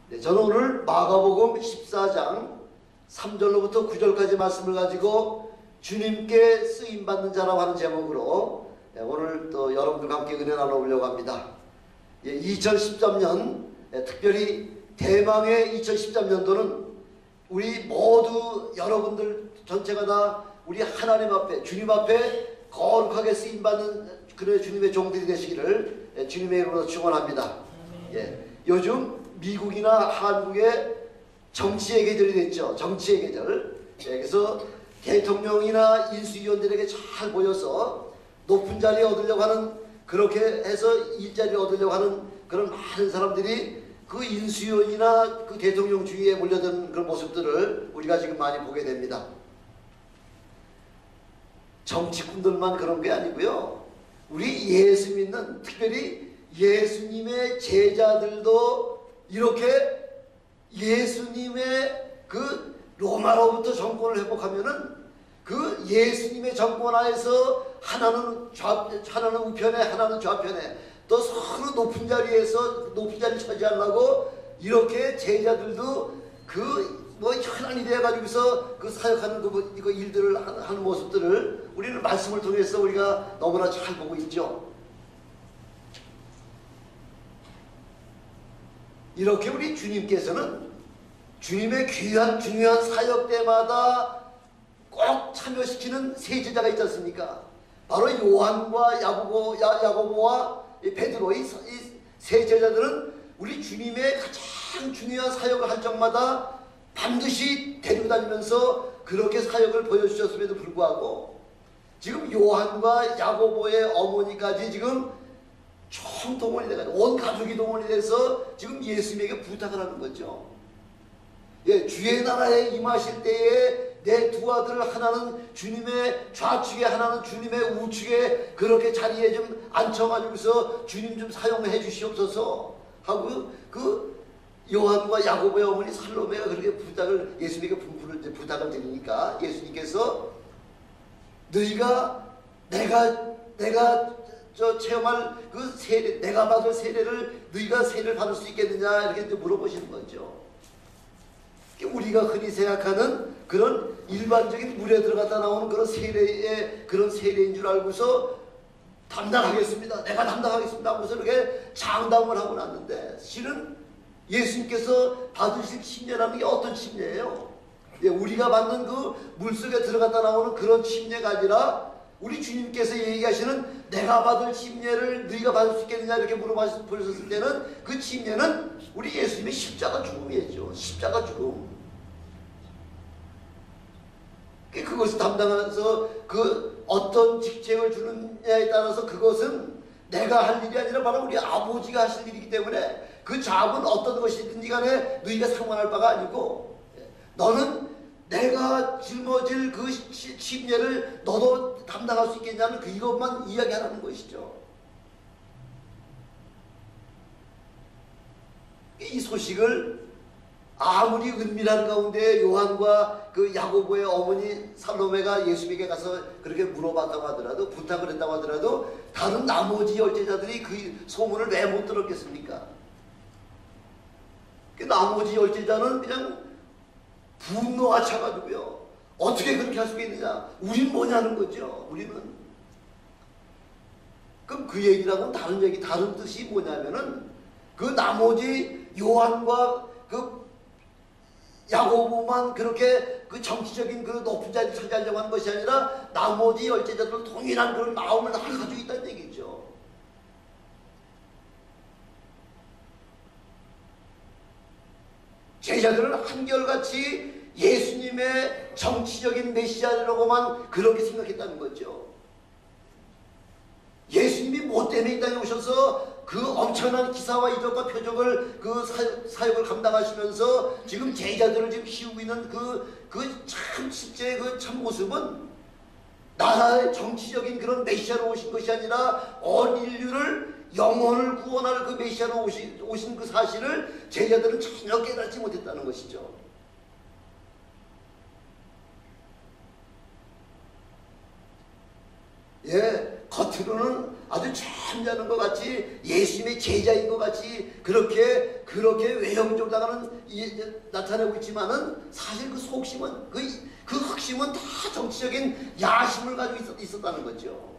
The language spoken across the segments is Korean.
네, 저는 오늘 마가복음 14장 3절로부터 9절까지 말씀을 가지고 주님께 쓰임받는 자라고 하는 제목으로 오늘 또 여러분들과 함께 은혜 나눠보려고 합니다. 2013년, 특별히 대망의 2013년도는 우리 모두 여러분들 전체가 다 우리 하나님 앞에, 주님 앞에 거룩하게 쓰임받는 그런 주님의 종들이 되시기를 주님의 이름으로 축원합니다. 요즘 미국이나 한국의 정치의 계절이 됐죠. 정치의 계절. 그래서 대통령이나 인수위원들에게 잘 보여서 높은 자리 얻으려고 하는, 그렇게 해서 일자리를 얻으려고 하는 그런 많은 사람들이 그 인수위원이나 그 대통령 주위에 몰려드는 그런 모습들을 우리가 지금 많이 보게 됩니다. 정치꾼들만 그런 게 아니고요. 우리 예수 믿는, 특별히 예수님의 제자들도 이렇게 예수님의 그 로마로부터 정권을 회복하면은 그 예수님의 정권 하에서 하나는 우편에 하나는 좌편에 또 서로 높은 자리에서 높은 자리를 차지하려고 이렇게 제자들도 그 현안이 되어가지고서 그 사역하는 그 일들을 하는 모습들을 우리는 말씀을 통해서 우리가 너무나 잘 보고 있죠. 이렇게 우리 주님께서는 주님의 귀한 중요한 사역 때마다 꼭 참여시키는 세 제자가 있지 않습니까? 바로 요한과 야고보와 베드로, 이 세 제자들은 우리 주님의 가장 중요한 사역을 할 적마다 반드시 데리고 다니면서 그렇게 사역을 보여주셨음에도 불구하고 지금 요한과 야고보의 어머니까지 지금 총동원이 돼가지고 온 가족이 동원이 돼서 지금 예수님에게 부탁을 하는 거죠. 주의 나라에 임하실 때에 내 두 아들을 하나는 주님의 좌측에 하나는 주님의 우측에 그렇게 자리에 좀 앉혀가지고서 주님 좀 사용해 주시옵소서 하고 그 요한과 야고보의 어머니 살로메가 그렇게 부탁을 예수님에게 부탁을 드리니까 예수님께서 너희가 내가 체험할 그 세례, 내가 받을 세례를 너희가 세례를 받을 수 있겠느냐 이렇게 물어보시는 거죠. 우리가 흔히 생각하는 그런 일반적인 물에 들어갔다 나오는 그런 세례의 그런 세례인 줄 알고서 담당하겠습니다. 내가 담당하겠습니다 하고서 이렇게 장담을 하고 났는데 실은 예수님께서 받으실 침례라는 게 어떤 침례예요? 우리가 받는 그 물속에 들어갔다 나오는 그런 침례가 아니라 우리 주님께서 얘기하시는 내가 받을 침례를 너희가 받을 수 있겠느냐 이렇게 물어보셨을 때는 그 침례는 우리 예수님의 십자가 죽음이었죠. 십자가 죽음. 그것을 담당해서 그 어떤 직책을 주느냐에 따라서 그것은 내가 할 일이 아니라 바로 우리 아버지가 하실 일이기 때문에 그 잡은 어떤 것이든지 간에 너희가 상관할 바가 아니고 너는 내가 짊어질 그 침례를 너도 담당할 수 있겠냐는 이것만 이야기하라는 것이죠. 이 소식을 아무리 은밀한 가운데 요한과 그 야고보의 어머니 살로메가 예수님에게 가서 그렇게 물어봤다고 하더라도 부탁을 했다고 하더라도 다른 나머지 열제자들이 그 소문을 왜 못 들었겠습니까? 나머지 열제자는 그냥 분노가 차가지고요. 어떻게 그렇게 할 수가 있느냐? 우린 뭐냐는 거죠. 우리는. 그럼 그 얘기라고는 다른 뜻이 뭐냐면은 그 나머지 요한과 그 야고보만 그렇게 그 정치적인 그 높은 자리를 차지하려고 하는 것이 아니라 나머지 열제자들 동일한 그런 마음을 다 가지고 있다는 얘기죠. 제자들은 한결같이 예수님의 정치적인 메시아라고만 그렇게 생각했다는 거죠. 예수님이 뭐 때문에 이 땅에 오셔서 그 엄청난 기사와 이적과 표적을 그 사역을 감당하시면서 지금 제자들을 지금 키우고 있는 그 참 실제 그 참 모습은 나라의 정치적인 그런 메시아로 오신 것이 아니라 온 인류를 영혼을 구원할 그 메시아로 오신 그 사실을 제자들은 전혀 깨닫지 못했다는 것이죠. 겉으로는 아주 참자는 것 같이 예수님의 제자인 것 같이 그렇게 외형적으로 나타내고 있지만은 사실 그 속심은 그 흑심은 다 정치적인 야심을 가지고 있었다는 거죠.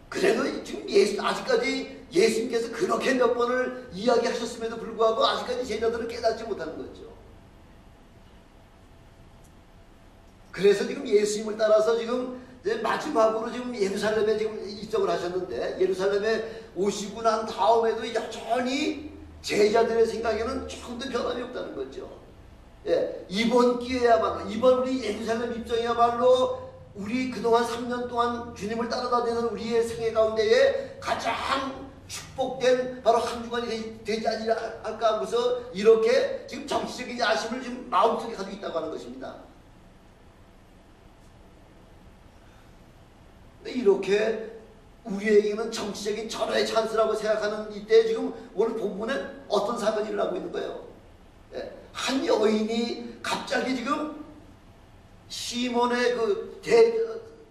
그래도 지금 아직까지 예수님께서 그렇게 몇 번을 이야기하셨음에도 불구하고 아직까지 제자들은 깨닫지 못하는 거죠. 그래서 지금 예수님을 따라서 지금 마지막으로 지금 예루살렘에 지금 입성을 하셨는데, 예루살렘에 오시고 난 다음에도 여전히 제자들의 생각에는 조금도 변함이 없다는 거죠. 예, 이번 기회야말로, 이번 우리 예루살렘 입성이야말로 우리 그동안 3년 동안 주님을 따라다니는 우리의 생애 가운데에 가장 축복된 바로 한 주간이 되지 않을까 하고서 이렇게 지금 정치적인 야심을 지금 마음속에 가지고 있다고 하는 것입니다. 이렇게 우리에게는 정치적인 절호의 찬스라고 생각하는 이때 지금 오늘 본문에 어떤 사건이 일어나고 있는 거예요. 한 여인이 갑자기 지금 시몬의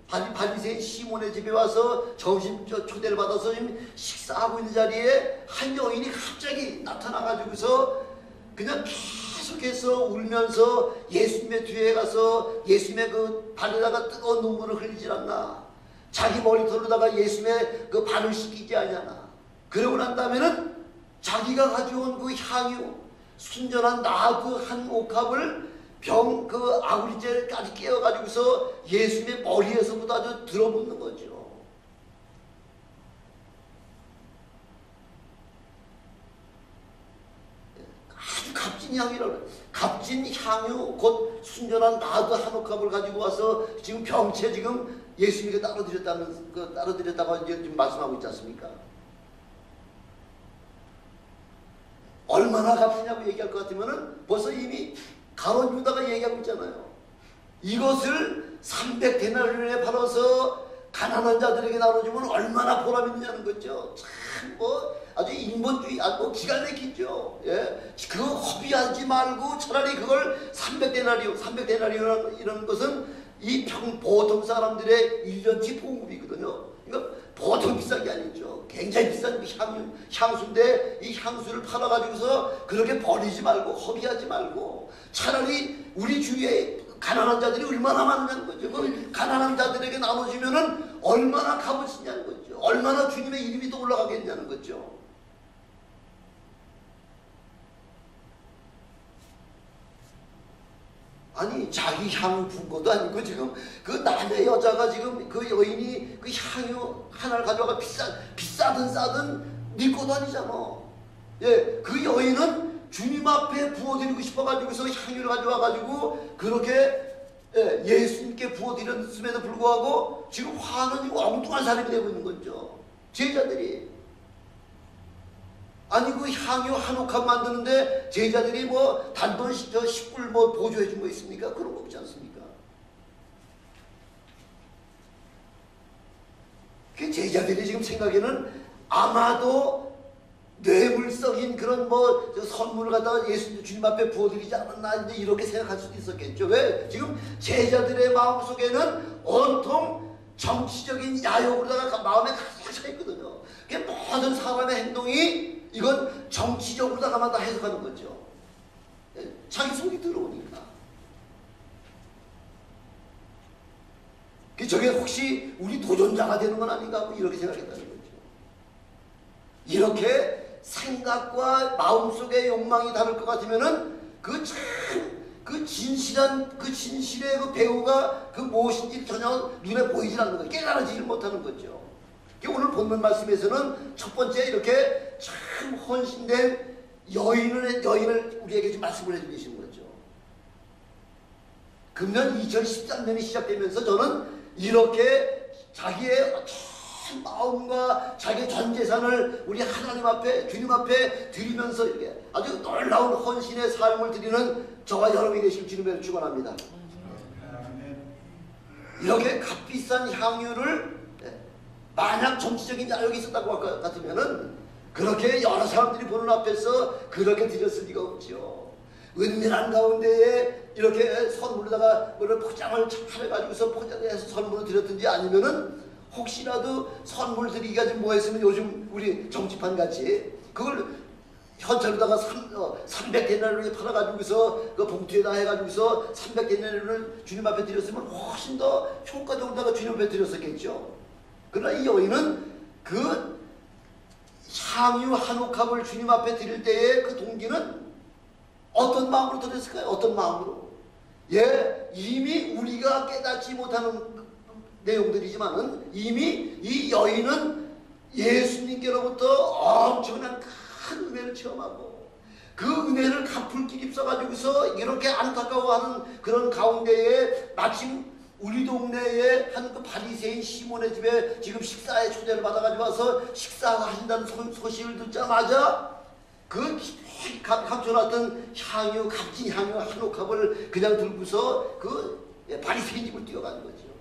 바리새인 시몬의 집에 와서 점심 초대를 받아서 지금 식사하고 있는 자리에 한 여인이 갑자기 나타나가지고서 그냥 계속해서 울면서 예수님의 뒤에 가서 예수님의 그 발에다가 뜨거운 눈물을 흘리지 않나, 자기 머리털로다가 예수님의 그 발을 씻기지 않냐나, 그러고 난 다음에는 자기가 가져온 그 향유 순전한 나그 한 옥합을 그 아구리째까지 깨어가지고서 예수님의 머리에서부터 아주 들어붙는 거죠. 아주 값진 향유를, 값진 향유 곧 순전한 나그 한 옥합을 가지고 와서 지금 병채 지금 예수님께 따라드렸다고 이제 지금 말씀하고 있지 않습니까? 얼마나 값이냐고 얘기할 것 같으면은 벌써 이미 가론 유다가 얘기하고 있잖아요. 이것을 300데나리온에 팔아서 가난한 자들에게 나눠주면 얼마나 보람 있느냐는 거죠. 참 아주 인본주의, 기가 막히죠. 예? 그거 허비하지 말고 차라리 그걸 300데나리온 이런 것은 보통 사람들의 1년치 보급이거든요. 그러니까 보통 비싼 게 아니죠. 굉장히 비싼 향수인데 이 향수를 팔아가지고서 그렇게 버리지 말고 허비하지 말고 차라리 우리 주위에 가난한 자들이 얼마나 많냐는 거죠. 그 가난한 자들에게 나눠주면은 얼마나 값어치냐는 거죠. 얼마나 주님의 이름이 더 올라가겠냐는 거죠. 아니 자기 향유 분 것도 아니고 지금 그 남의 여자가 지금 그 여인이 그 향유 하나를 가져가 비싸든 싸든 네 것도 아니잖아. 예, 그 여인은 주님 앞에 부어드리고 싶어가지고서 향유를 가져와가지고 그렇게 예수님께 부어드렸음에도 불구하고 지금 화는 엉뚱한 사람이 되고 있는 거죠. 제자들이. 아니 그 향유 한 옥합 만드는데 제자들이 단돈 10불 보조해 준 거 있습니까? 그런 거 없지 않습니까? 그 제자들이 지금 생각에는 아마도 뇌물성인 그런 선물을 갖다가 주님 앞에 부어드리지 않았나 이렇게 생각할 수도 있었겠죠. 왜? 지금 제자들의 마음속에는 온통 정치적인 야욕으로다가 마음에 가득 차 있거든요. 모든 사람의 행동이 이건 정치적으로다가만 다 해석하는 거죠. 자기 속이 들어오니까. 저게 혹시 우리 도전자가 되는 건 아닌가 하고 이렇게 생각했다는 거죠. 이렇게 생각과 마음속의 욕망이 다를 것 같으면은 그 진실의 그 배우가 그 무엇인지 전혀 눈에 보이질 않는 거예요. 깨달아지질 못하는 거죠. 오늘 본문 말씀에서는 첫 번째 이렇게 참 헌신된 여인을 우리에게 지금 말씀을 해주고 계시는 거죠. 금년 2013년이 시작되면서 저는 이렇게 자기의 전 마음과 자기의 전 재산을 우리 하나님 앞에 주님 앞에 드리면서 이렇게 아주 놀라운 헌신의 삶을 드리는 저와 여러분이 되실 주님을 축원합니다. 이렇게 값비싼 향유를 만약 정치적인 야욕이 있었다고 같으면은 그렇게 여러 사람들이 보는 앞에서 그렇게 드렸을 리가 없죠. 은밀한 가운데에 이렇게 선물로다가 뭐를 포장을 잘 해가지고서 포장해서 선물을 드렸든지, 아니면은 혹시라도 선물 드리기가 좀 뭐했으면 요즘 우리 정치판 같이 그걸 현찰로다가 300데나리온을 팔아가지고서 그 봉투에다 해가지고서 300데나리온을 주님 앞에 드렸으면 훨씬 더 효과적으로다가 주님 앞에 드렸었겠죠. 그러나 이 여인은 그 향유 한 옥합을 주님 앞에 드릴 때의 그 동기는 어떤 마음으로 드렸을까요? 어떤 마음으로? 예, 이미 우리가 깨닫지 못하는 내용들이지만은 이미 이 여인은 예수님께로부터 엄청난 큰 은혜를 체험하고 그 은혜를 갚을 길이 없어가지고서 이렇게 안타까워하는 그런 가운데에 마침 우리 동네에 한 그 바리새인 시몬의 집에 지금 식사에 초대를 받아가지고 와서 식사하신다는 소식을 듣자마자 그 감춰놨던 향유, 값진 향유 한 옥합을 그냥 들고서 그 바리새인 집을 뛰어가는 거죠.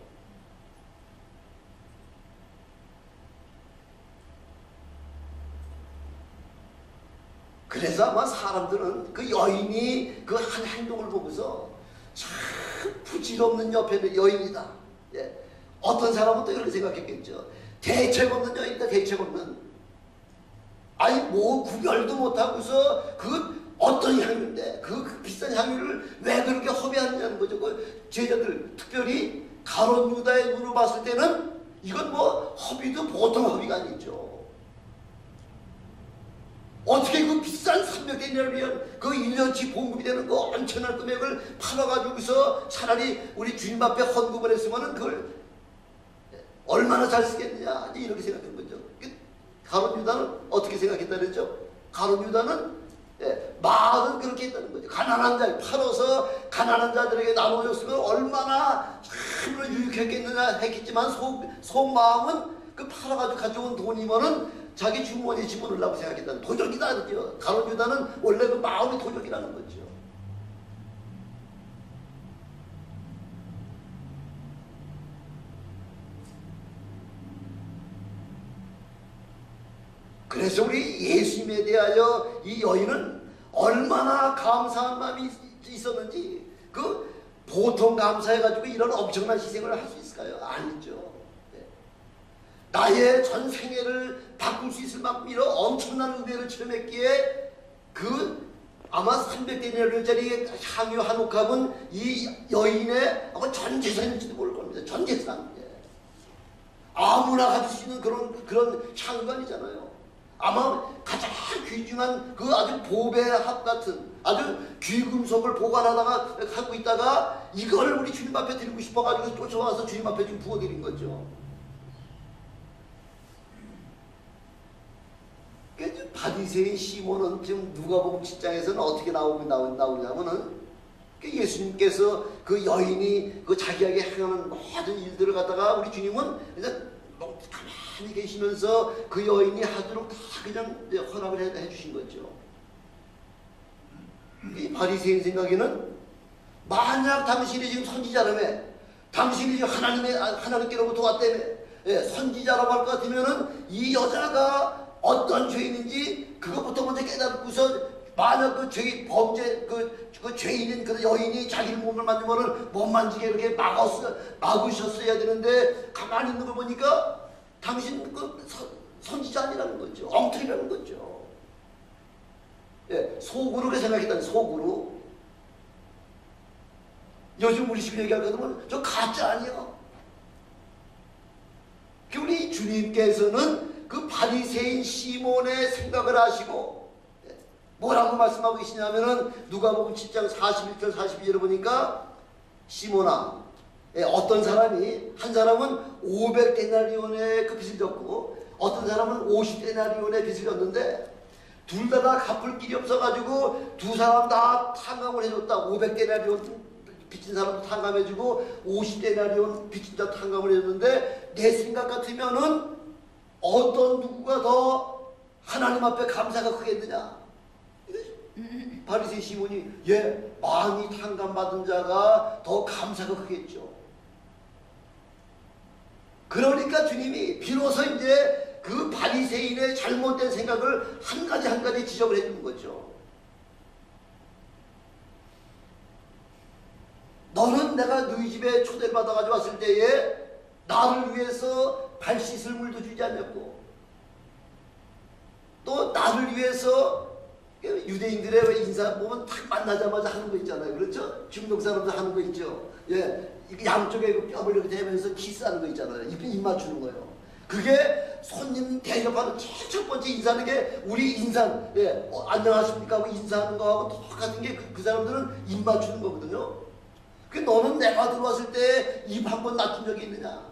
그래서 아마 사람들은 그 여인이 그 한 행동을 보고서 참 부질없는 옆에는 여인이다. 예. 어떤 사람은 또 이렇게 생각했겠죠. 대책 없는 여인이다. 대책 없는. 아니 뭐 구별도 못하고서 그 어떤 향유인데 그 비싼 향유를 왜 그렇게 허비하느냐는 거죠. 그 제자들 특별히 가룟 유다의 눈으로 봤을 때는 이건 뭐 허비도 보통 허비가 아니죠. 어떻게 그 비싼 300데나리온 그 1년치 봉급이 되는 그 엄청난 금액을 팔아가지고서 차라리 우리 주님 앞에 헌금을 했으면은 그걸 얼마나 잘 쓰겠느냐 이렇게 생각한 거죠. 가룟 유다는 어떻게 생각했다 그랬죠? 가룟 유다는 말은 그렇게 했다는 거죠. 가난한 자 팔아서 가난한 자들에게 나눠줬으면 얼마나 참으로 유익했겠느냐 했겠지만 속마음은 그 팔아가지고 가져온 돈이면은 자기 주머니에 집어넣으려고 생각했다는 도적이다 그죠. 가룟 유다는 원래 그 마음이 도적이라는 거죠. 그래서 우리 예수님에 대하여 이 여인은 얼마나 감사한 마음이 있었는지, 그 보통 감사해가지고 이런 엄청난 희생을 할 수 있을까요? 아니죠. 나의 전 생애를 바꿀 수 있을 만큼 이런 엄청난 은혜를 체험했기에 그 아마 300데나리온짜리 향유 한 옥합은 이 여인의 아마 전 재산일지도 모를 겁니다. 전 재산. 아무나 가질 수 있는 그런 향유가 아니잖아요. 아마 가장 귀중한 그 아주 보배 합 같은 아주 귀금속을 보관하다가 갖고 있다가 이걸 우리 주님 앞에 드리고 싶어가지고 쫓아와서 주님 앞에 좀 부어드린 거죠. 바리새인 시몬은 지금 누가복음 7장에서는 어떻게 나오냐면은 예수님께서 그 여인이 그 자기에게 행하는 모든 일들을 갖다가 우리 주님은 그냥 가만히 계시면서 그 여인이 하도록 다 그냥 허락을 해주신 거죠. 이 바리새인 생각에는 만약 당신이 지금 선지자라며, 당신이 지금 하나님께로부터 왔다며, 선지자라고 할 것 같으면은 이 여자가 어떤 죄인인지 그것부터 먼저 깨닫고서 만약 그 범죄 그 죄인인 그 여인이 자기 몸을 만지면은 못 만지게 이렇게 막으셨어야 되는데 가만히 있는 걸 보니까 당신 그 선지자 아니라는 거죠. 엉터리라는 거죠. 속으로 그렇게 생각했다는, 속으로. 요즘 우리 식으로 얘기할 것 같으면 저 가짜 아니야. 우리 주님께서는 그 바리새인 시몬의 생각을 하시고 뭐라고 말씀하고 계시냐면은 누가복음 7장 41절 42절을 보니까 시몬아, 어떤 사람이, 한 사람은 500데나리온의 그 빚을 졌고 어떤 사람은 50데나리온의 빚을 졌는데 둘 다 갚을 길이 없어가지고 두 사람 다 탕감을 해줬다. 500데나리온 빚진 사람도 탕감해주고 50데나리온 빚진 자도 탕감을 해줬는데 내 생각 같으면은 어떤 누구가 더 하나님 앞에 감사가 크겠느냐? 바리새인 시몬이 많이 탕감받은 자가 더 감사가 크겠죠. 그러니까 주님이 비로소 이제 그 바리새인의 잘못된 생각을 한 가지 한 가지 지적을 해주는 거죠. 내가 너희 집에 초대를 받아가지고 왔을 때에 나를 위해서 발 씻을 물도 주지 않았고, 또 나를 위해서 유대인들의 인사 보면 딱 만나자마자 하는 거 있잖아요. 그렇죠? 중동 사람들 하는 거 있죠. 예, 양쪽에 그 뼈를 이렇게 대면서 키스하는 거 있잖아요. 입 맞추는 거예요. 그게 손님 대접하는 제일 첫 번째 인사하는 게 우리 인사, 예, 안녕하십니까 하고 인사하는 거하고 똑같은 게 그 사람들은 입 맞추는 거거든요. 그 너는 내가 들어왔을 때 입 한 번 낮춘 적이 있느냐?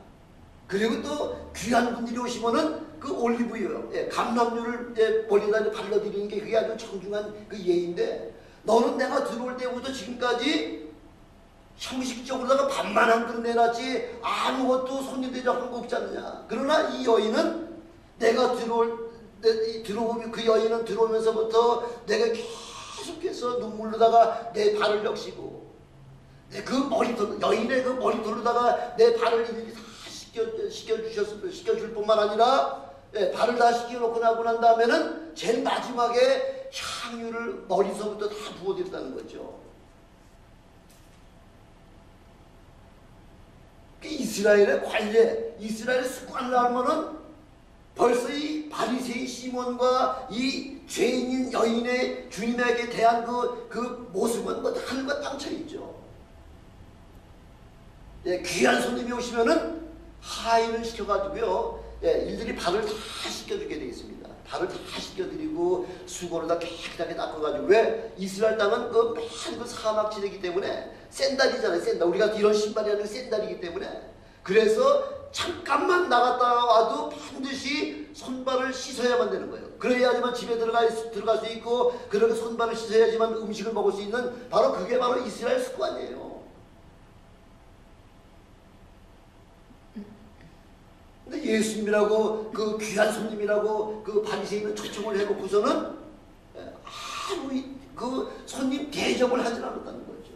그리고 또 귀한 분들이 오시면은 그 올리브유, 예, 감람유를 예, 머리에다 발라드리는 게 그게 아주 청중한 그 예인데, 너는 내가 들어올 때부터 지금까지 형식적으로다가 밥만 한 그릇 내놨지 아무것도 손님 대접한 거 없지 않느냐. 그러나 이 여인은 내가 들어오면 그 여인은 들어오면서부터 내가 계속해서 눈물로다가 내 발을 적시고, 그 머리털, 여인의 그 머리털로다가 내 발을 이렇게 다 씻겨줄 뿐만 아니라, 예, 발을 다 씻겨놓고 나고 난 다음에는 제일 마지막에 향유를 머리서부터 다 부어드렸다는 거죠. 이스라엘의 관례, 이스라엘의 습관을 알면은 벌써 이 바리새인 시몬과 이 죄인인 여인의 주님에게 대한 그 모습은 뭐 하늘과 땅 차이 있죠. 예, 귀한 손님이 오시면은 하인을 시켜가지고요, 예, 일들이 발을 다 씻겨주게 되어 있습니다. 발을 다 씻겨드리고 수건을 다 깨끗하게 닦아가지고, 왜 이스라엘 땅은 맨 사막지대이기 때문에 샌달이잖아요. 샌달. 우리가 이런 신발이 아니라 샌달이기 때문에, 그래서 잠깐만 나갔다 와도 반드시 손발을 씻어야만 되는 거예요. 그래야지만 집에 들어갈 수 있고, 그렇게 손발을 씻어야지만 음식을 먹을 수 있는, 바로 그게 바로 이스라엘 습관이에요. 근데 예수님이라고 그 귀한 손님이라고 그 바리새인은 초청을 해놓고서는 아무 그 손님 대접을 하지 않았다는 거죠.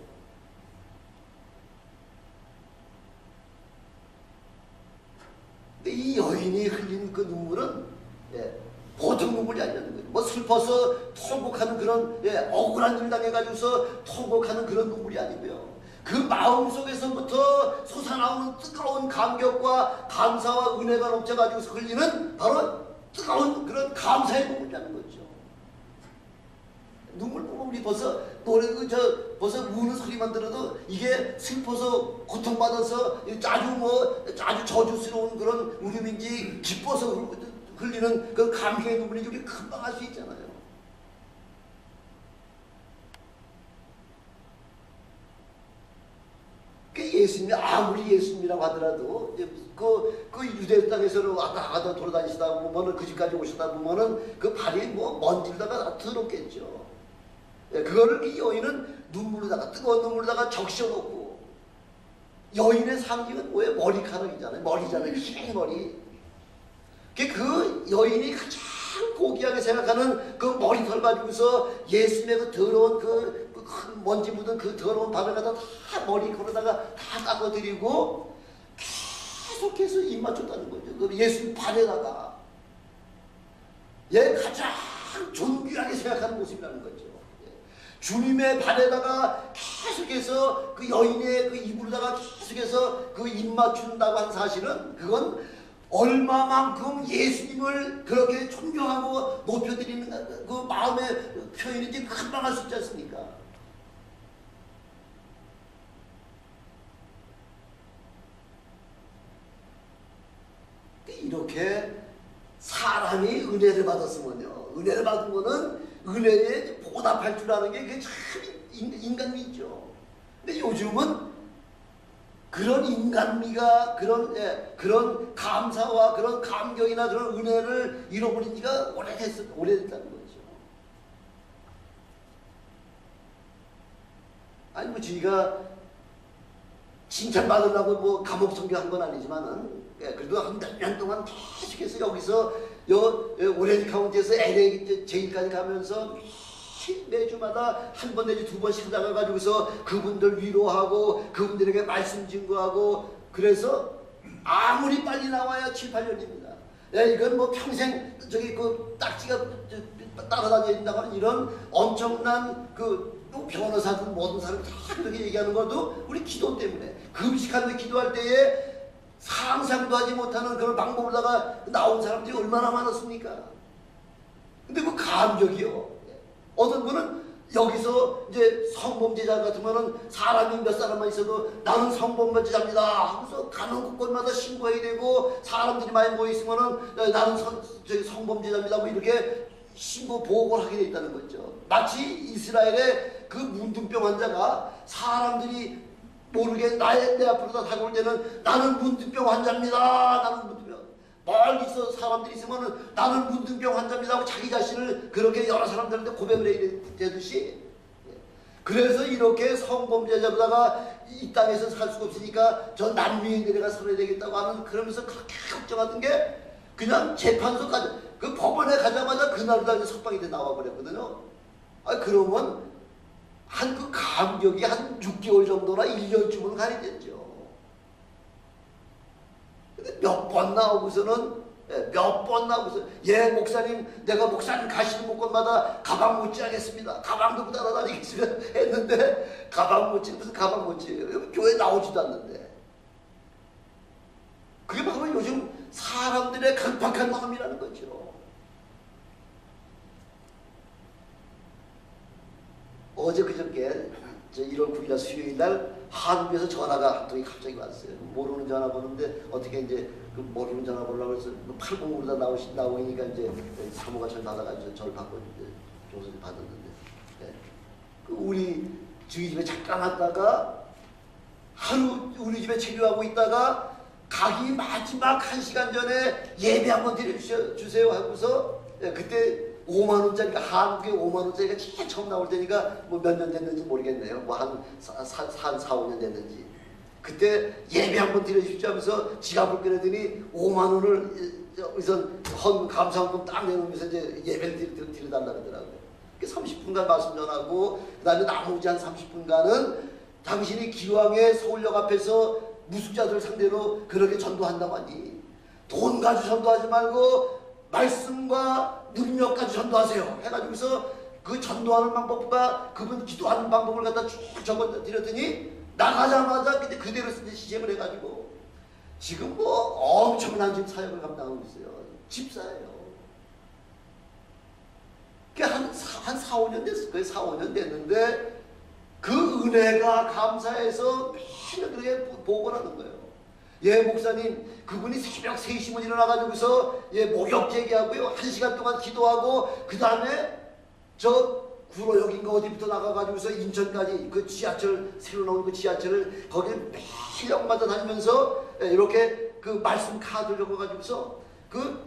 근데 이 여인이 흘린 그 눈물은, 예, 보통 눈물이 아니라는 거죠. 뭐 슬퍼서 통곡하는 그런, 예, 억울한 일 당해가지고서 통곡하는 그런 눈물이 아니고요. 그 마음속에서부터 솟아나오는 뜨거운 감격과 감사와 은혜가 넘쳐가지고서 흘리는 바로 뜨거운 그런 감사의 눈물이라는 거죠. 눈물 보면 우리 벌써 벌써 우는 소리만 들어도 이게 슬퍼서 고통받아서 아주 저주스러운 그런 울음인지 기뻐서 흘리는 그 감격의 눈물인지 우리 금방 알 수 있잖아요. 예수님이 아무리 예수님이라고 하더라도 그 유대 땅에서 왔다 갔다 돌아다니시다 보면은, 그 집까지 오시다 보면은 그 발이 뭐 먼지다가 더럽겠죠. 예, 그거를 이 여인은 눈물로다가, 뜨거운 눈물로다가 적셔놓고, 여인의 상징은 뭐예요? 머리카락이잖아요. 머리잖아요. 흰 머리. 그 여인이 가장 고귀하게 생각하는 그 머리털 가지고서 예수님의 그 더러운 그 먼지 묻은 그 더러운 밥을 갖다 다 머리 걸어다가 다 닦아드리고 계속해서 입 맞췄다는 거죠. 그 예수님 발에다가, 예, 가장 존귀하게 생각하는 모습이라는 거죠. 주님의 발에다가 계속해서 그 여인의 그 입으로다가 계속해서 그 입 맞춘다고 한 사실은, 그건 얼마만큼 예수님을 그렇게 존경하고 높여드리는 그 마음의 표현인지 금방 알 수 있지 않습니까? 이렇게 사람이 은혜를 받았으면요, 은혜를 받은 거는 은혜에 보답할 줄 아는 게 참 인간미죠. 근데 요즘은 그런 인간미가, 그런 감사와 그런 감격이나 그런 은혜를 잃어버린 지가 오래됐다는 거죠. 아니 뭐 저희가 칭찬받으려고 뭐 감옥 선교한 건 아니지만은, 예, 그래도 한 몇 년 동안 계속해서 여기서 오렌지 카운티에서 LA 제일까지 가면서 매주마다 한 번 내지 두 번씩 나가가지고서 그분들 위로하고 그분들에게 말씀 증거하고, 그래서 아무리 빨리 나와야 7, 8년입니다. 예, 이건 뭐 평생 그 딱지가 따라다녀야 된다고 하는 이런 엄청난 그 뭐 변호사든 모든 사람이 다 그렇게 얘기하는 것도 우리 기도 때문에 금식하면서 기도할 때에 상상도 하지 못하는 그런 방법으로다가 나온 사람들이 얼마나 많았습니까? 근데 그 감격이요. 어떤 분은 여기서 이제 성범죄자 같으면은 사람이 몇 사람만 있어도 나는 성범죄자입니다 하고서 가는 곳곳마다 신고해야 되고 사람들이 많이 모여 있으면은 나는 성범죄자입니다 뭐 이렇게 신고 보고를 하게 돼 있다는 거죠. 마치 이스라엘의 그 문둥병 환자가 사람들이 모르게 내 앞으로 다가올 때는 나는 문둥병 환자입니다. 나는 문둥병. 멀리서 사람들이 있으면은 나는 문둥병 환자입니다 하고 자기 자신을 그렇게 여러 사람들한테 고백을 해야 되듯이, 그래서 이렇게 성범죄자로다가 이 땅에서 살 수가 없으니까 저 남미에 내려가 살아야 되겠다고 하는, 그러면서 그렇게 걱정하던 게 그냥 재판소까지 그 법원에 가자마자 그날부터 석방이 돼 나와버렸거든요. 아 그러면 한 그 감격이 한 6개월 정도나 1년쯤은 가야겠죠. 몇 번 나오고서는 목사님 내가 목사님 가시는 곳마다 가방 못 지하겠습니다. 가방 들고 따라다니겠습니다 했는데 가방 못 지, 무슨 가방 못 지예요. 교회 나오지도 않는데. 그게 바로 요즘 사람들의 강팍한 마음이라는 거죠. 어제 그저께 1월 9일 수요일 날 한국에서 전화가 한 통이 갑자기 왔어요. 모르는 전화번호인데 어떻게 이제 그 모르는 전화번호라고 해서 80으로 다 나오니까 이제 사모가 전 받아가지고 저를 받고 이제 조서를 받았는데, 네. 그 우리 저희 집에 잠깐 왔다가 하루 우리 집에 체류하고 있다가 가기 마지막 1시간 전에 예배 한번 드려주세요 하고서, 네, 그때 5만원짜리가, 한국에 5만원짜리가 진짜 처음 나올 때니까 뭐 몇 년 됐는지 모르겠네요. 뭐 한 4, 5년 됐는지. 그때 예배 한번 드려주십시오 하면서 지갑을 꺼내더니 5만원을 우선 감사헌금 딱 내놓으면서 이제 예배를 드려달라고 하더라고요. 30분간 말씀 전하고, 그 다음에 나머지 한 30분간은 당신이 기왕에 서울역 앞에서 무숙자들 상대로 그렇게 전도한다고 하니 돈 가지고 전도하지 말고 말씀과 능력 가지고 전도하세요 해가지고서 그 전도하는 방법과 그분 기도하는 방법을 갖다 쭉 적어 드렸더니 나가자마자 그때 그대로 시작을 해가지고 지금 뭐 엄청난 지금 사역을 감당하고 있어요. 집사예요. 한 4, 5년 됐을 거예요. 4, 5년 됐는데 그 은혜가 감사해서 매일 그렇게 보고를 하는 거예요. 예, 목사님, 그분이 새벽 3시면 일어나가지고서 예, 목욕 제기하고요. 1시간 동안 기도하고, 그 다음에 저 구로역인가 어디부터 나가가지고서 인천까지 그 지하철, 새로 나온 그 지하철을 거기 매일 역마다 다니면서 예, 이렇게 그 말씀 카드를 적어가지고서 그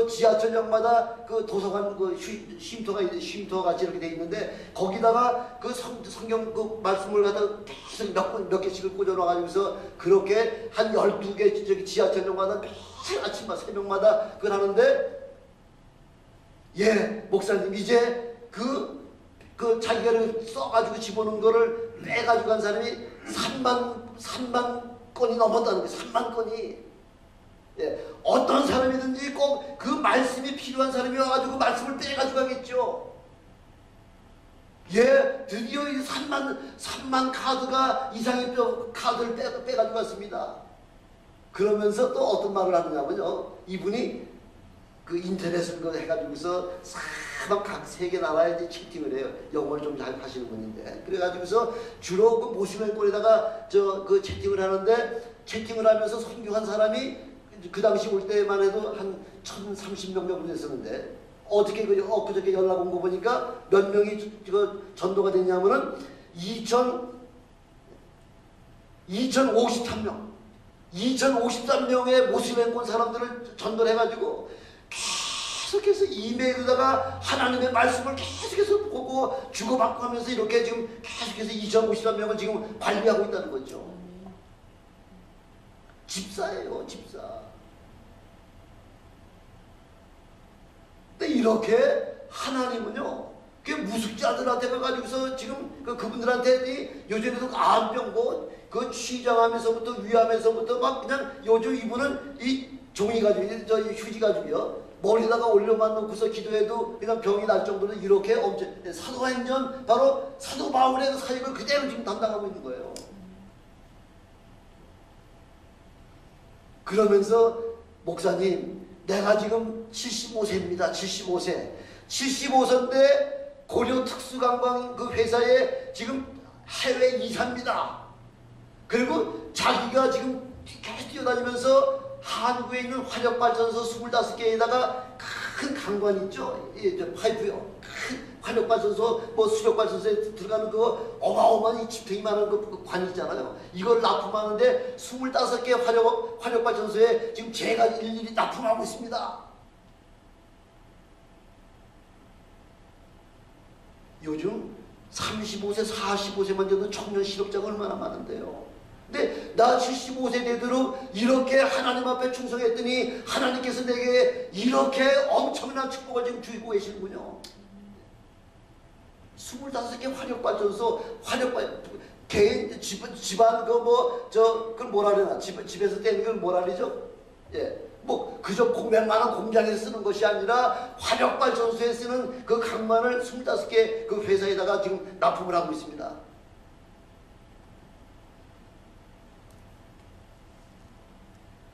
지하철역마다 그 도서관 그 쉼터가 있는데, 쉼터 같이 이렇게 돼 있는데 거기다가 그 성경 그 말씀을 갖다 계속 몇 개씩을 꽂아놔가지고서 그렇게 한 12개 저기 지하철역마다 매일 아침마다 새벽마다 그걸 하는데, 예, 목사님 이제 그 자기가 써가지고 집어넣은 거를 빼가지고 간 사람이 3만 건이 넘었다는 거예요. 3만 건이. 예, 어떤 사람이든지 꼭 그 말씀이 필요한 사람이 와가지고 그 말씀을 빼가지고 가겠죠. 예, 드디어 이 3만 카드가 이상의 카드를 빼가지고 갔습니다. 그러면서 또 어떤 말을 하느냐면요, 이분이 그 인터넷을 해가지고서 사방 각 세계 나라에 이제 채팅을 해요. 영어를 좀 잘 하시는 분인데, 그래가지고서 주로 그 모시멜골에다가 그 채팅을 하는데, 채팅을 하면서 선교한 사람이 그 당시 올 때만 해도 한 1030명 정도 됐었는데, 어떻게 엊그저께 연락 온 거 보니까 몇 명이 전도가 됐냐면은 2053명의 모슬렘권 사람들을 전도를 해가지고 계속해서 이메일에다가 하나님의 말씀을 계속해서 보고 주고받고 하면서 이렇게 지금 계속해서 2053명을 지금 관리하고 있다는 거죠. 집사예요, 집사. 근데 이렇게 하나님은요, 그 무숙자들한테 가가지고서 지금 그분들한테 요즘에도 암병고 그 취장하면서부터 위하면서부터 막 그냥 요즘 이분은 이 종이 가지고 저 휴지 가지고요 머리다가 올려만 놓고서 기도해도 그냥 병이 날 정도로 이렇게 엄청 사도행전 바로 사도 바울의 그 사역을 그대로 지금 담당하고 있는 거예요. 그러면서 목사님 내가 지금 75세입니다. 75세 75세인데 고려 특수관광 그 회사에 지금 해외 이사입니다. 그리고 자기가 지금 계속 뛰어다니면서 한국에 있는 화력발전소 25개에다가 큰 강관 있죠? 예, 저 파이프요. 큰 화력발전소, 뭐 수력발전소에 들어가는 그 어마어마한 이 집탱이만한 그 관이 있잖아요. 이걸 납품하는데 25개 화력발전소에 지금 제가 일일이 납품하고 있습니다. 요즘 35세, 45세만 돼도 청년 실업자가 얼마나 많은데요. 근데 나 75세 되도록 이렇게 하나님 앞에 충성했더니 하나님께서 내게 이렇게 엄청난 축복을 지금 주고 계시는군요. 25개 화력발전소, 개인, 집안, 그걸 뭐라 그러나? 집에서 떼는 걸 뭐라 그러죠? 예. 뭐, 그저 공백만한 공장에 쓰는 것이 아니라 화력발전소에 쓰는 그 강만을 25개 그 회사에다가 지금 납품을 하고 있습니다.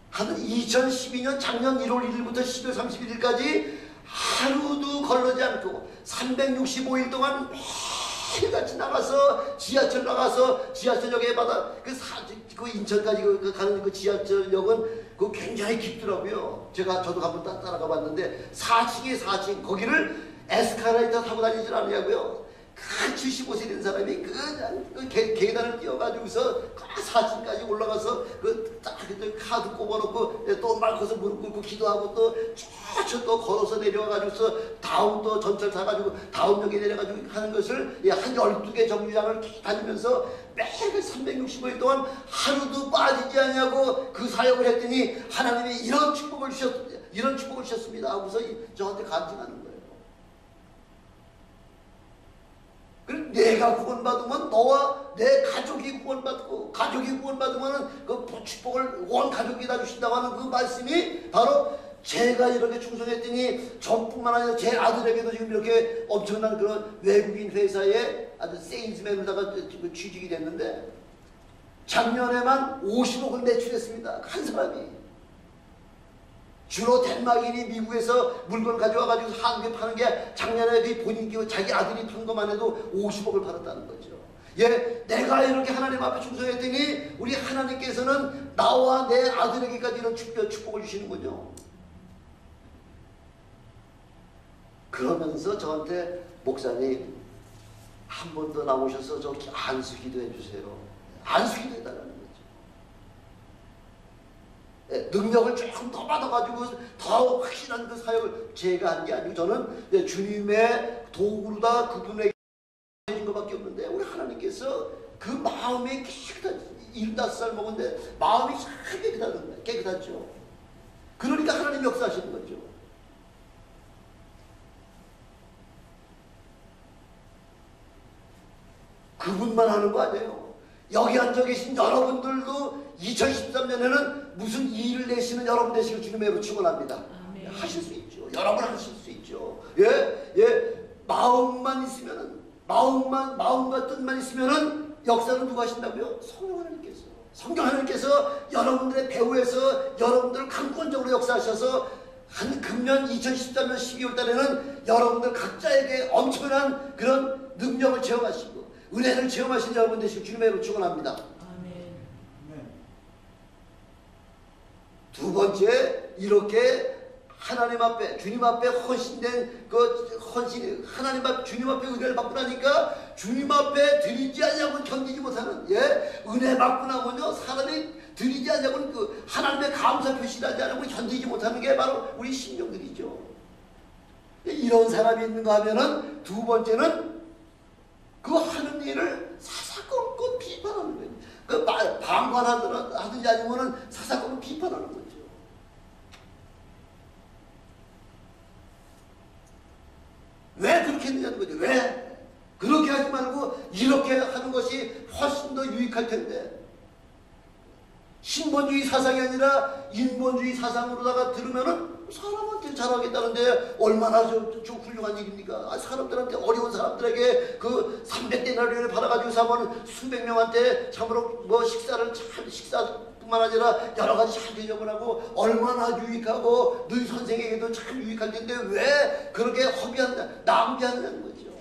한 2012년 작년 1월 1일부터 12월 31일까지 하루도 걸르지 않고 365일 동안 매일같이 나가서 지하철 나가서 지하철역에 받아 그 인천까지 가는 그 지하철역은 그 굉장히 깊더라고요. 저도 한번 따라가 봤는데 4층에 4층 거기를 에스카레이터 타고 다니질 않냐고요. 그 75세 된 사람이 그냥 그 계단을 뛰어가지고서 4층까지 올라가서 딱 카드 꼽아놓고 또 말고서 무릎 꿇고 기도하고 또 걸어서 내려와가지고서 다음 또 전철 타가지고 다음 역에 내려가지고 하는 것을 한 12개 정류장을 다니면서 매일 365일 동안 하루도 빠지지 않냐고 그 사역을 했더니 하나님이 이런 축복을 주셨습니다 하고서 저한테 간증하는 거예요. 내가 구원받으면 너와 내 가족이 구원받고 가족이 구원받으면 그 축복을 온 가족이 다 주신다고 하는 그 말씀이 바로 제가 이렇게 충성했더니 저뿐만 아니라 제 아들에게도 지금 이렇게 엄청난 그런 외국인 회사에 아주 세일즈맨으로다가 취직이 됐는데 작년에만 50억을 매출했습니다. 한 사람이. 주로 덴마크인이 미국에서 물건 가져와가지고 한국에 파는 게 작년에 그 본인 자기 아들이 판 것만 해도 50억을 팔았다는 거죠. 예, 내가 이렇게 하나님 앞에 충성했더니 우리 하나님께서는 나와 내 아들에게까지 이런 축복을 주시는군요. 그러면서 저한테 목사님 한 번 더 나오셔서 저 안수 기도해 주세요. 안수 기도해달라는 거죠. 능력을 조금 더 받아가지고 더 확실한 그 사역을 제가 한 게 아니고 저는 주님의 도구로다 그분에게 해준 것밖에 없는데 우리 하나님께서 그 마음이 깨끗한 75살 먹었는데 마음이 참 깨끗하죠. 그러니까 하나님 역사하시는 거죠. 그분만 하는 거 아니에요. 여기 앉아 계신 여러분들도 2013년에는 무슨 일을 내시는 여러분 되시길 주님의 축원합니다. 하실 수 있죠. 여러분 하실 수 있죠. 마음만 있으면은 마음과 뜻만 있으면은 역사는 누가 하신다고요? 성령 하나님께서. 성령 하나님께서 여러분들의 배후에서 여러분들을 강권적으로 역사하셔서 한 금년 2013년 12월 달에는 여러분들 각자에게 엄청난 그런 능력을 체험하시고 은혜를 체험하신 여러분 되시길 주님의 축원합니다. 두 번째, 이렇게 하나님 앞에 주님 앞에 헌신된 그 헌신 하나님 앞에 주님 앞에 은혜를 받고 나니까 주님 앞에 드리지 않냐고 견디지 못하는 은혜 받고 나면요 사람이 드리지 않냐고는 그 하나님의 감사 표시를 하지 않으면 견디지 못하는 게 바로 우리 신령들이죠. 이런 사람이 있는가 하면은 두 번째는 그 하는 일을 사사건건 비판하는 거예요. 그 방관하든지 아니면은 사사건건 비판하는 거죠. 왜 그렇게 했느냐는 거죠. 왜? 그렇게 하지 말고 이렇게 하는 것이 훨씬 더 유익할 텐데. 신본주의 사상이 아니라 인본주의 사상으로다가 들으면은 사람한테 잘하겠다는데 얼마나 좀 훌륭한 일입니까? 사람들한테, 어려운 사람들에게 그 300데나리온을 받아가지고 사면 수백 명한테 참으로 뭐 식사뿐만 아니라 여러 가지 잘 대접을 하고 얼마나 유익하고 너희 선생에게도 참 유익할 텐데 왜 그렇게 낭비하느냐는 거죠.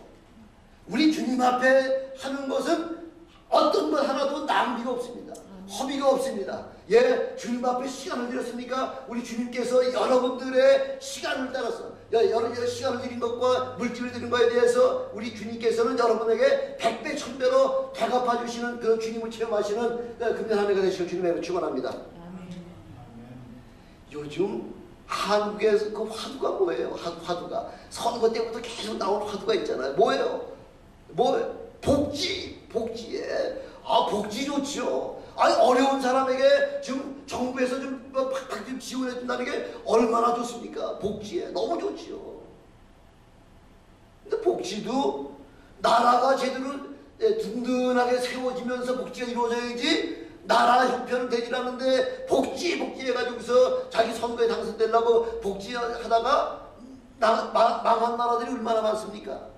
우리 주님 앞에 하는 것은 어떤 것 하나도 낭비가 없습니다. 허비가 없습니다. 예, 주님 앞에 시간을 드렸습니까? 우리 주님께서 여러분들의 시간을 따라서 여러 시간을 드린 것과 물질을 드린 것에 대해서 우리 주님께서는 여러분에게 100배 1000배로 되갚아 주시는 그런 주님을 체험하시는 금년 한 해가 되시길 주님의 축원합니다. 요즘 한국에서 그 화두가 뭐예요? 화두가 선거 때부터 계속 나온 화두가 있잖아요. 뭐예요? 복지에 복지 좋죠. 아니 어려운 사람에게 지금 정부에서 좀 팍팍 좀 지원해 준다는 게 얼마나 좋습니까? 복지에 너무 좋지요. 근데 복지도 나라가 제대로 든든하게 세워지면서 복지가 이루어져야지 나라 형편은 되질 않는데 복지 해가지고서 자기 선거에 당선되려고 복지하다가 망한 나라들이 얼마나 많습니까?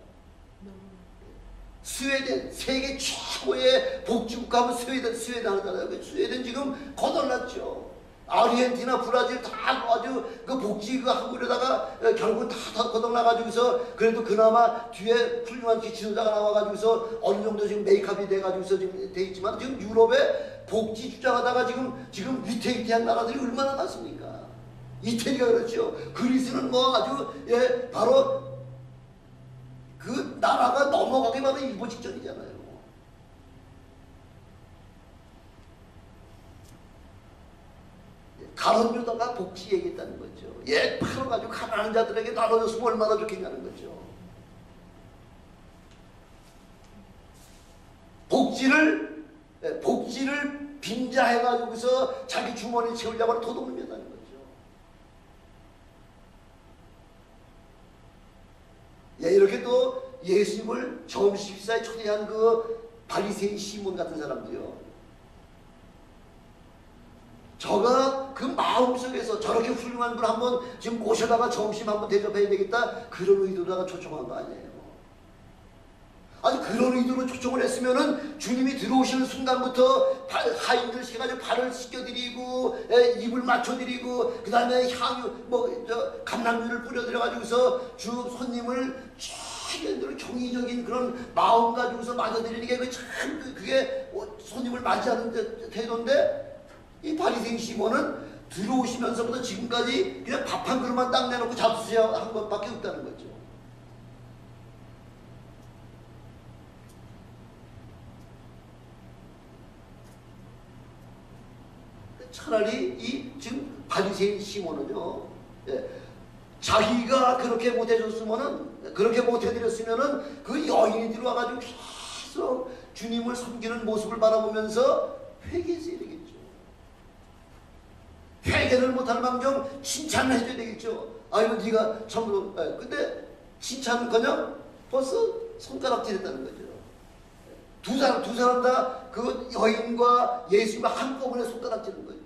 스웨덴, 세계 최고의 복지국가 하면 스웨덴 하잖아요. 스웨덴 지금 거덜났죠. 아르헨티나, 브라질 다 아주 그 복지 그 하고 이러다가 결국은 다 거덜나가지고서 그래도 그나마 뒤에 훌륭한 지도자가 나와가지고서 어느 정도 지금 메이크업이 돼가지고서 지금 돼 있지만 지금 유럽에 복지 주장하다가 지금 위태위태한 나라들이 얼마나 많습니까? 이태리가 그렇죠. 그리스는 뭐 아주 바로 그 나라가 넘어가기 바로 일보 직전이잖아요. 가론유다가 복지 얘기했다는 거죠. 팔아가지고 가난한 자들에게 나눠줬으면 얼마나 좋겠냐는 거죠. 복지를 빈자해가지고서 자기 주머니 채우려고 하는 도둑놈이었다는 거죠. 이렇게 또 예수님을 점심 식사에 초대한 그 바리새인 시몬 같은 사람도요. 저가 그 마음속에서 저렇게 훌륭한 분 한번 지금 모셔다가 점심 한번 대접해야 되겠다 그런 의도다가 초청한 거 아니에요. 아니 그런 의도로 초청을 했으면은 주님이 들어오시는 순간부터 하인들 시켜가지고 발을 씻겨드리고 입을 맞춰드리고 그 다음에 향유 감람유를 뿌려드려가지고서 주 손님을 최대로 경이적인 그런 마음 가지고서 맞아드리는 게 그게 손님을 맞이하는 태도인데 이 바리새인 시몬은 들어오시면서부터 지금까지 그냥 밥 한 그릇만 딱 내놓고 잡수세요 한 것밖에 없다는 거죠. 차라리 이 지금 바리새인 시몬은요, 자기가 그렇게 못해줬으면은, 그렇게 못해드렸으면은 그 여인이 들어와가지고 계속 주님을 섬기는 모습을 바라보면서 회개했어야 되겠죠. 회개를 못하는 방정 칭찬을 해줘야 되겠죠. 아이고 네가 참으로. 근데 칭찬은커녕 벌써 손가락질했다는 거죠. 두 사람 다 그 여인과 예수님과 한꺼번에 손가락질한 거죠.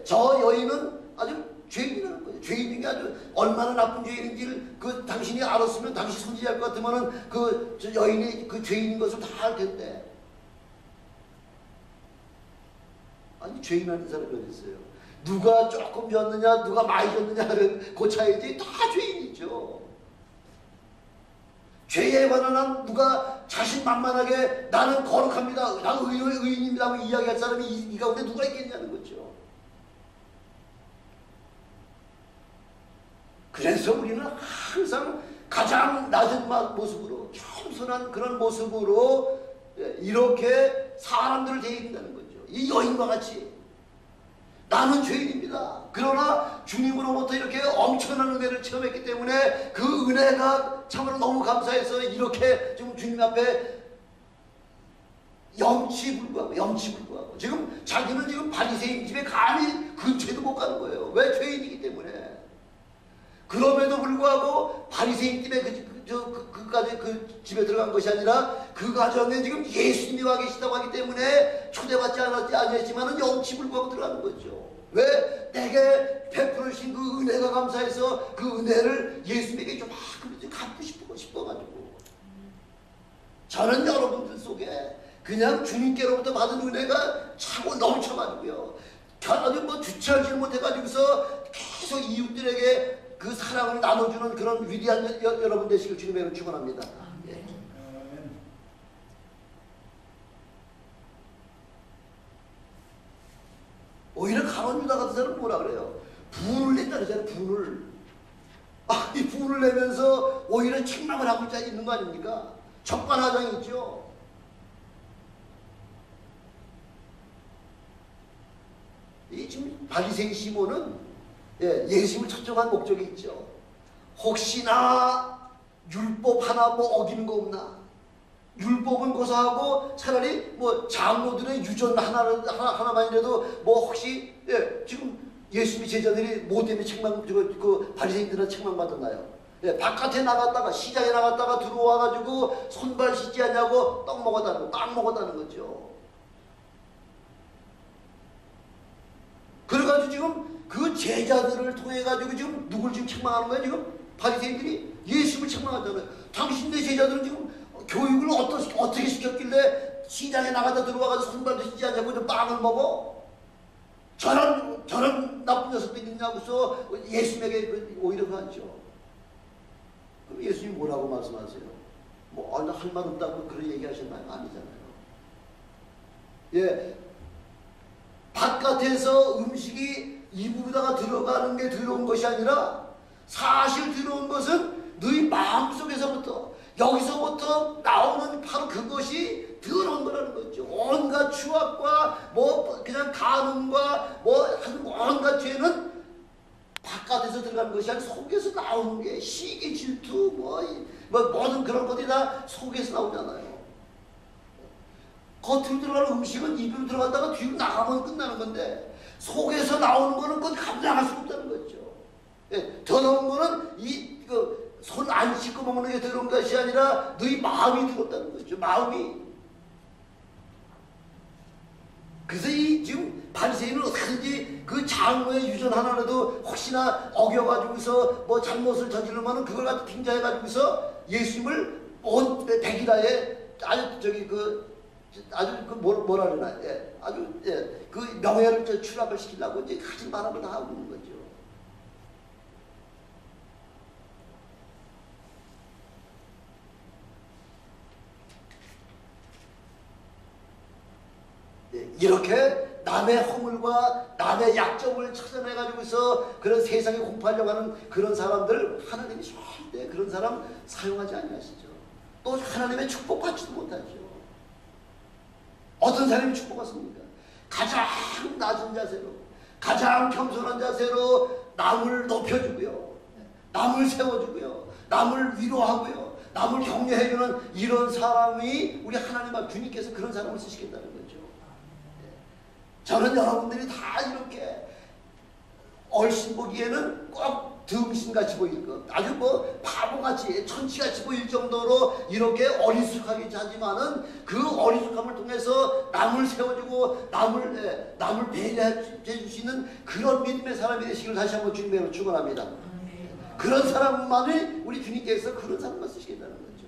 저 여인은 아주 죄인이라는 거예요. 죄인인 게 아주 얼마나 나쁜 죄인인지를 그 당신이 알았으면 당신 선지자일 것 같으면은 저 여인이 그 죄인인 것을 다 알 텐데. 아니 죄인 아닌 사람이 어디 있어요? 누가 조금 졌느냐 누가 많이 졌느냐를 고차야지 다 죄인이죠. 죄에 관한 한 누가 자신만만하게 나는 거룩합니다 나는 의인입니다 하고 이야기할 사람이 이 가운데 누가 있겠냐는 거죠. 그래서 우리는 항상 가장 낮은 모습으로 겸손한 그런 모습으로 이렇게 사람들을 대해준다는 거죠. 이 여인과 같이 나는 죄인입니다. 그러나 주님으로부터 이렇게 엄청난 은혜를 체험했기 때문에 그 은혜가 참으로 너무 감사해서 이렇게 지금 주님 앞에 염치불구하고 지금 자기는 지금 바리새인 집에 감히 근처에도 못 가는 거예요. 왜? 죄인이기 때문에. 그럼에도 불구하고 바리새인 집에 그까지 그 집에 들어간 것이 아니라 그 가정에 지금 예수님이 와 계시다고 하기 때문에 초대받지 않았지만은 영치불구하고 들어가는 거죠. 왜? 내게 베풀어 주신 그 은혜가 감사해서 그 은혜를 예수님에게 좀 갚고 싶어가지고. 저는 여러분들 속에 그냥 주님께로부터 받은 은혜가 차고 넘쳐가지고요. 아주 뭐 주체하지 못해가지고서 계속 이웃들에게 그 사랑을 나눠주는 그런 위대한 여러분 되시길 주님의 이름으로 축원합니다. 예. 오히려 가론 유다 같은 사람은 뭐라 그래요? 분을 낸다 그러잖아요. 분을. 이 분을 내면서 오히려 책망을 하고 있는 거 아닙니까? 적반하장이 있죠. 이 지금 바리새인 시몬은 예수님을 초청한 목적이 있죠. 혹시나 율법 하나 뭐 어기는 거 없나? 율법은 고사하고 차라리 뭐 장로들의 유전 하나만이라도 뭐 혹시 지금 예수님의 제자들이 뭐 때문에 그 바리새인들은 책망받았나요? 바깥에 나갔다가 시장에 나갔다가 들어와가지고 손발 씻지 않냐고 빵 먹었다는 거죠. 그래가지고 지금 그 제자들을 통해 가지고 지금 누굴 지금 책망하는 거야? 지금 바리새인들이 예수님을 책망하잖아요. 당신네 제자들은 지금 교육을 어떻게 시켰길래 시장에 나가다 들어와가지고 손발도 씻지 않냐고 좀 빵을 먹어? 저런 나쁜 녀석들이 있냐고서 예수님에게 오히려 그러죠. 그럼 예수님이 뭐라고 말씀하세요? 뭐 할 말 없다고 그런 얘기 하셨나요? 아니잖아요. 예. 바깥에서 음식이 입으로다가 들어가는 게 들어온 것이 아니라 사실 들어온 것은 너희 마음속에서부터 여기서부터 나오는 바로 그것이 들어온 거라는 거죠. 온갖 추악과 뭐 그냥 간음과 뭐 하는 온갖 죄는 바깥에서 들어가는 것이 아니라 속에서 나오는 게 시기 질투 뭐 모든 그런 것들이 다 속에서 나오잖아요. 겉으로 들어가는 음식은 입으로 들어갔다가 뒤로 나가면 끝나는 건데 속에서 나오는 거는 그건 감당할 수 없다는 거죠. 더러운 거는 손 안 씻고 먹는 게 더러운 것이 아니라 너희 마음이 더럽다는 거죠. 마음이. 그래서 지금 바리새인은 어떻게든지 그 장로의 유전 하나라도 혹시나 어겨가지고서 뭐 잘못을 저지르면은 그걸 갖다 빙자해가지고서 예수님을 온 백일하에 뭐라 그러나 그 명예를 추락을 시키려고 이제 가진 바람을 다 하고 있는 거죠. 이렇게 남의 허물과 남의 약점을 찾아내가지고서 그런 세상에 공부하려고 하는 그런 사람들 하나님이 절대 그런 사람 사용하지 않으시죠. 또 하나님의 축복 받지도 못하죠. 어떤 사람이 축복받습니까? 가장 낮은 자세로 가장 겸손한 자세로 남을 높여주고요. 남을 세워주고요. 남을 위로하고요. 남을 격려해주는 이런 사람이 우리 하나님 앞 주님께서 그런 사람을 쓰시겠다는 거죠. 저는 여러분들이 다 이렇게 얼씬 보기에는 꼭 등신같이 보일 것, 아주 뭐 바보같이 천치같이 보일 정도로 이렇게 어리숙하게 하지만은 그 어리숙함을 통해서 남을 세워주고 남을 배려해 주시는 그런 믿음의 사람이 되시기를 다시 한번 주님으로 축원합니다. 그런 사람만이 우리 주님께서 그런 사람만 쓰시겠다는 거죠.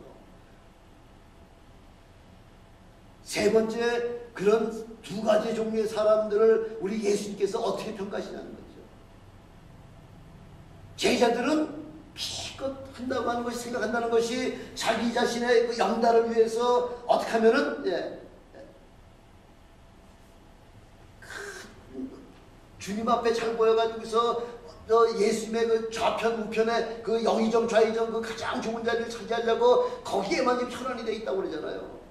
세 번째, 그런 두 가지 종류의 사람들을 우리 예수님께서 어떻게 평가하시냐는 거죠. 제자들은 기껏 한다고 하는 것이, 생각한다는 것이 자기 자신의 그 영달을 위해서 어떻게 하면은 주님 앞에 잘 보여가지고서 예수님의 그 좌편 우편에 그 영의정 좌의정 그 가장 좋은 자리를 차지하려고 거기에만 지금 혈안이 돼 있다고 그러잖아요.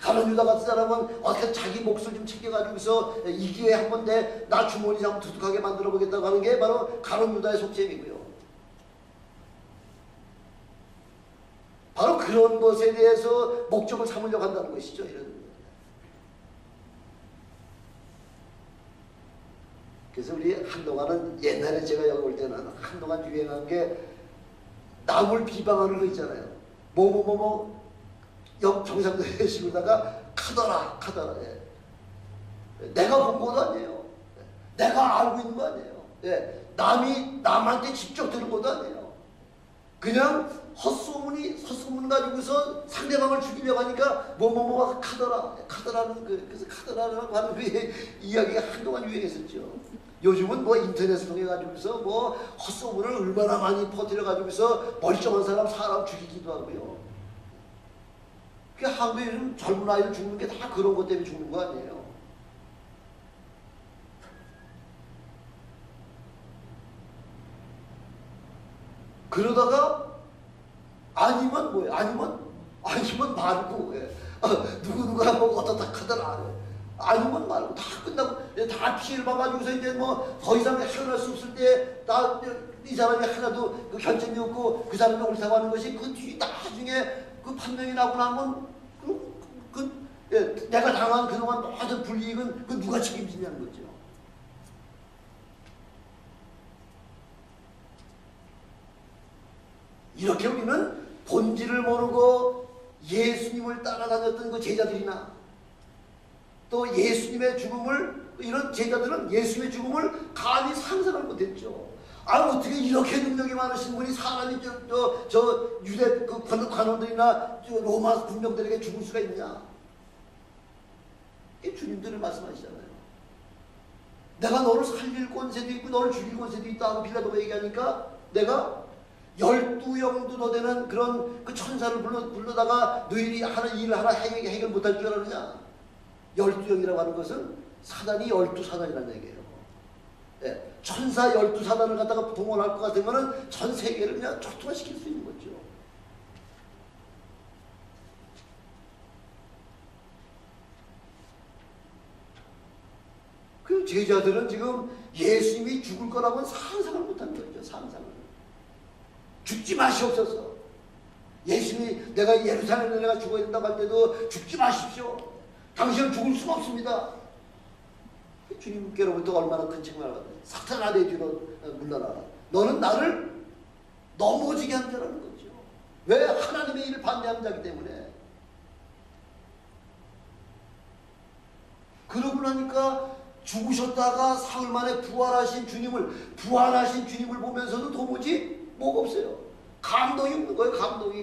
가룟 유다 같은 사람은 어떻게 자기 몫을 좀 챙겨가지고서 이 기회에 한 번 나 주머니 좀 두둑하게 만들어 보겠다고 하는 게 바로 가룟 유다의 속셈이고요. 바로 그런 것에 대해서 목적을 삼으려고 한다는 것이죠. 이런. 그래서 우리 한동안은 옛날에 제가 여기 올 때는 한동안 유행한 게 남을 비방하는 거 있잖아요. 경상도에 시골다가 카더라. 예. 내가 본 것도 아니에요. 내가 알고 있는 거 아니에요. 예. 남이 남한테 직접 들은 것도 아니에요. 그냥 헛소문 가지고서 상대방을 죽이려고 하니까 카더라는 그래서 카더라라고 하는 그 이야기가 한동안 유행했었죠. 요즘은 뭐 인터넷을 통해 가지고서 뭐 헛소문을 얼마나 많이 퍼뜨려 가지고서 멀쩡한 사람 죽이기도 하고요. 그 한국에 요즘 젊은 아이들 죽는 게 다 그런 것 때문에 죽는 거 아니에요. 그러다가 아니면 뭐예요? 아니면 말고 누구누가 뭐 어떻다 하더라. 아니면 말고 다 끝나고 다 피해를 봐가지고서 이제 뭐 더 이상 헤어날 수 없을 때 이 사람이 하나도 그 결점이 없고 그 사람이 옳다고 하는 것이 그 뒤 나중에 그 판명이 나고 나면 내가 당한 그동안 모든 불이익은 그 누가 책임지냐는 거죠. 이렇게 우리는 본질을 모르고 예수님을 따라다녔던 그 제자들이나 또 예수님의 죽음을 이런 제자들은 예수님의 죽음을 감히 상상을 못했죠. 어떻게 이렇게 능력이 많으신 분이 사람이 저 유대 그 관원들이나 로마 군병들에게 죽을 수가 있냐? 이 주님들을 말씀하시잖아요. 내가 너를 살릴 권세도 있고 너를 죽일 권세도 있다고 빌라도가 얘기하니까 내가 12영도 더 되는 그런 그 천사를 불러다가 너희들이 하는 일을 하나 해결 못할 줄 알았느냐? 12영이라고 하는 것은 사단이 12사단이라는 얘기예요. 예, 천사 12사단을 갖다가 동원할 것 같으면 전 세계를 그냥 초토화시킬 수 있는 거죠. 그 제자들은 지금 예수님이 죽을 거라고는 상상을 못한 거죠. 상상을. 죽지 마시옵소서. 예수님이 내가 예루살렘에 내가 죽어야 된다고 할 때도 죽지 마십시오. 당신은 죽을 수가 없습니다. 주님께로부터 얼마나 큰 책망을 받았어요. 사탄아 내 뒤로 물러나라. 너는 나를 넘어지게 한 자라는 거죠. 왜? 하나님의 일을 반대하는 자이기 때문에. 그러고 나니까 죽으셨다가 사흘 만에 부활하신 주님을 보면서도 도무지 뭐가 없어요. 감동이 없는 거예요.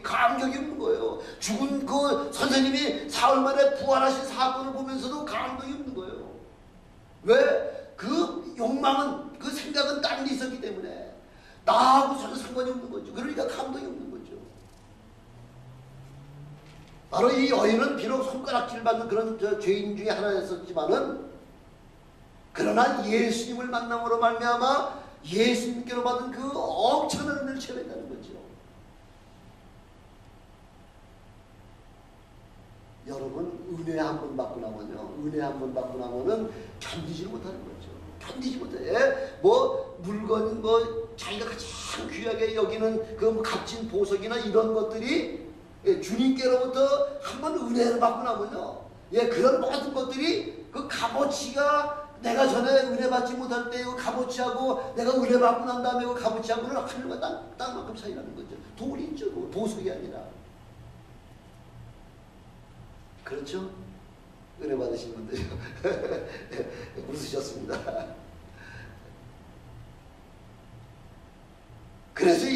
감격이 없는 거예요. 죽은 그 선생님이 사흘 만에 부활하신 사건을 보면서도 감동이 없는 거예요. 왜? 그 욕망은, 그 생각은 다른 데 있었기 때문에 나하고 전혀 상관이 없는 거죠. 그러니까 감동이 없는 거죠. 바로 이 여인은 비록 손가락질 받는 그런 죄인 중에 하나였었지만은 그러나 예수님을 만남으로 말미암아 예수님께로 받은 그 엄청난 은혜를 체험했다는 거죠. 여러분 은혜 한 번 받고 나면은 견디지 못하는 거죠. 견디지 못해. 뭐 물건 자기가 가장 귀하게 여기는 그 값진 보석이나 이런 것들이 주님께로부터 한 번 은혜를 받고 나면요. 그런 모든 것들이 그 값어치가 내가 전에 은혜 받지 못할 때 그 값어치하고 내가 은혜 받고 난 다음에 그 값어치하고는 하늘과 땅만큼 차이라는 거죠. 돈이 있죠. 보석이 아니라. 그렇죠? 은혜 받으신 분들이요. 웃으셨습니다. 그래서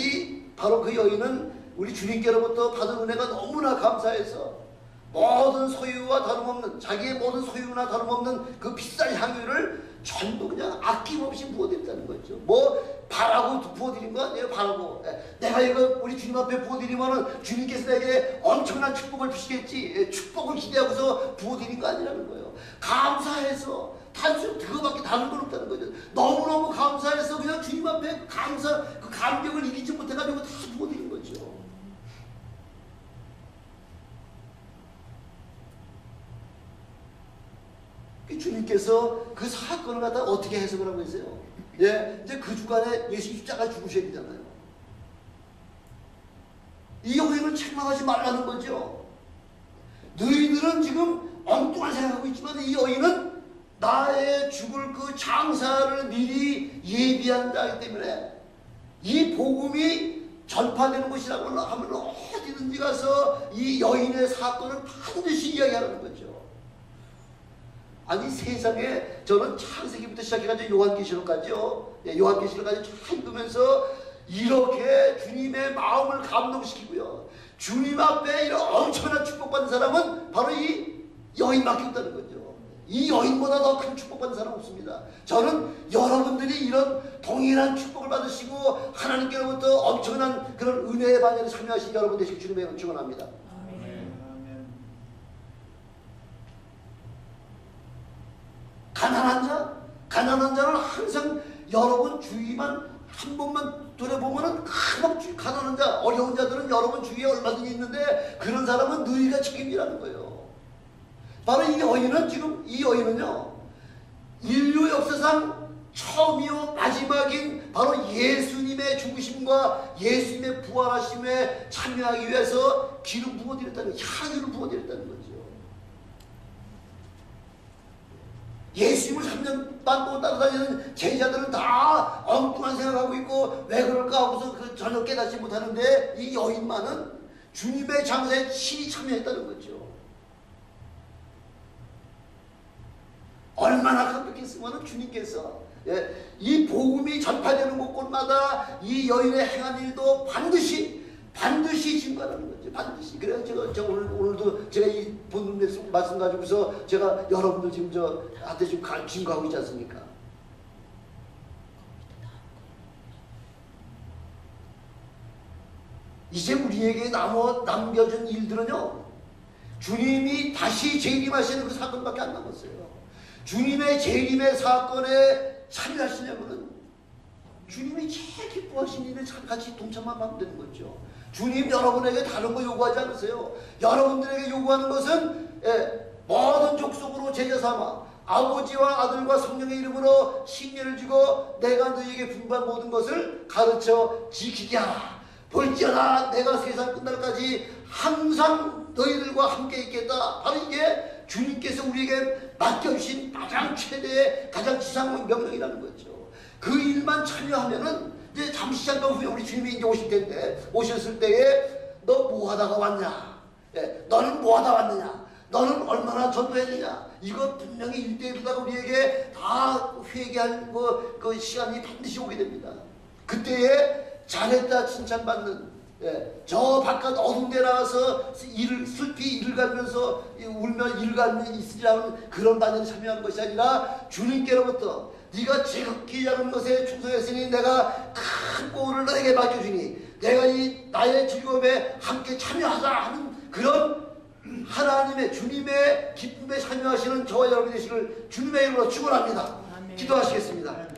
바로 그 여인은 우리 주님께로부터 받은 은혜가 너무나 감사해서 모든 소유와 다름없는 자기의 모든 소유나 다름없는 그 비싼 향유를 전부 그냥 아낌없이 부어드렸다는 거죠. 뭐 바라고 부어드린 거 아니에요. 바라고 내가 이거 우리 주님 앞에 부어드리면은 주님께서 내게 엄청난 축복을 주시겠지. 축복을 기대하고서 부어드린 거 아니라는 거예요. 감사해서 단순 그거밖에 다른 건 없다는 거죠. 너무너무 감사해서 그냥 주님 앞에 그 감격을 이기지 못해가지고 다 부어드린 거죠. 주님께서 그 사건을 갖다 어떻게 해석을 하고 계세요? 이제 그 주간에 예수 십자가 죽으셔야 되잖아요. 이 여인을 책망하지 말라는 거죠. 너희들은 지금 엉뚱한 생각하고 있지만 이 여인은 나의 죽을 그 장사를 미리 예비한 자이기 때문에 이 복음이 전파되는 곳이라고 하면 어디든지 가서 이 여인의 사건을 반드시 이야기하는 거죠. 아니 세상에 저는 창세기부터 시작해가지고 요한계시록까지요. 요한계시록까지 쫙 읽으면서 이렇게 주님의 마음을 감동시키고요. 주님 앞에 이런 엄청난 축복받는 사람은 바로 이 여인밖에 없다는 거죠. 이 여인보다 더 큰 축복받는 사람 없습니다. 저는 여러분들이 이런 동일한 축복을 받으시고 하나님께로부터 엄청난 그런 은혜의 반열에 참여하신 여러분 되시길 주님의 이름으로 축원합니다. 가난한 자는 항상 여러분 주위만 한 번만 돌아보면은 금방 가난한 자, 어려운 자들은 여러분 주위에 얼마든지 있는데 그런 사람은 너희가 책임이라는 거예요. 바로 이 여인은 지금 이 여인은요 인류 역사상 처음이요 마지막인 바로 예수님의 죽으심과 예수님의 부활하심에 참여하기 위해서 기름 부어드렸다는 향유를 부어드렸다는 거죠. 예수님을 3년 반 동안 따라다니는 제자들은 다 엉뚱한 생각하고 있고 왜 그럴까 하고서 그 전혀 깨닫지 못하는데 이 여인만은 주님의 장사에 친히 참여했다는 거죠. 얼마나 감격했으면 주님께서 이 복음이 전파되는 곳곳마다 이 여인의 행한 일도 반드시 증거하는 거죠. 반드시. 그래서 제가 오늘도 제가 이 본문 말씀 가지고서 제가 여러분들 지금 저한테 지금 증거하고 있지 않습니까? 이제 우리에게 남겨준 일들은요, 주님이 다시 재림하시는 그 사건밖에 안 남았어요. 주님의 재림의 사건에 참여하시려면은 주님이 제일 기뻐하신 일에 같이 동참하면 되는 거죠. 주님 여러분에게 다른 거 요구하지 않으세요. 여러분들에게 요구하는 것은 모든 족속으로 제자 삼아 아버지와 아들과 성령의 이름으로 신뢰를 주고 내가 너희에게 분부한 모든 것을 가르쳐 지키게 하라. 볼지어다 내가 세상 끝날까지 항상 너희들과 함께 있겠다. 바로 이게 주님께서 우리에게 맡겨주신 가장 최대의 가장 지상의 명령이라는 거죠. 그 일만 참여하면은 이제 잠시 잠깐 후에 우리 주님이 이제 오실 텐데 오셨을 때에 너 뭐 하다가 왔냐? 너는 뭐 하다 왔느냐? 너는 얼마나 전도했느냐? 이거 분명히 1대1로다가 우리에게 다 회개할 그 시간이 반드시 오게 됩니다. 그때에 잘했다 칭찬받는 저 바깥 어두운 데 나가서 슬피 이를 갈면서 울며 이를 갈며 있으리라는 그런 반열에 참여하는 것이 아니라 주님께로부터 네가 지극히 작은 것에 충성했으니 내가 큰 공을 너에게 맡겨주니 내가 이 나의 즐거움에 함께 참여하자 하는 그런 하나님의 주님의 기쁨에 참여하시는 저와 여러분이 되시길 주님의 이름으로 축원합니다. 기도하시겠습니다.